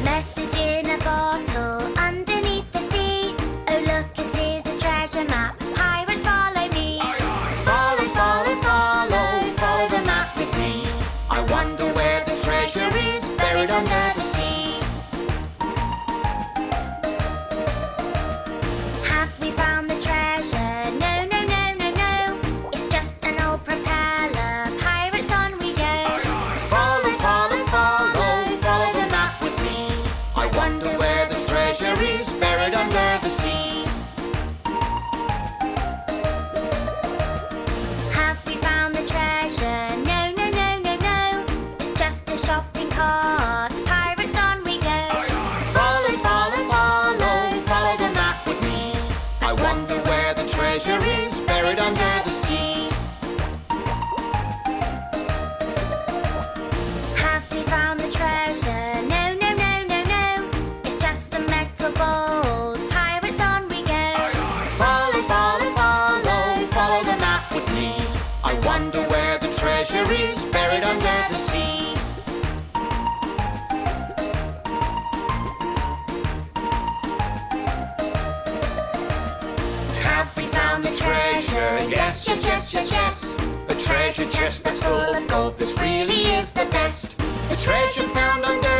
message in a bottle underneath the sea. Oh look, it is a treasure map. Pirates, follow me. Follow, follow, follow, follow the map with me. I wonder where the treasure is buried under the sea. Have we found the treasure? No, no, no, no, no. It's just an old propeller. Pirates, on we go. Follow, follow, follow, follow the map with me. I wonder where the treasure is buried under the sea. Have we found the treasure? No, no, no, no, no. It's just a shopping cart. Pirates, on we go. Follow, follow, follow, follow the map with me. I wonder where the treasure is buried under the sea. Have we found the treasure? No, no, no, no, no. It's just some metal balls. Pirates, on we go. Follow, follow, follow, follow the map with me. I wonder where the treasure is buried under the sea. Have we found the treasure? Yes, yes, yes, yes, yes. The treasure chest that's full of gold, this really is the best. The treasure found under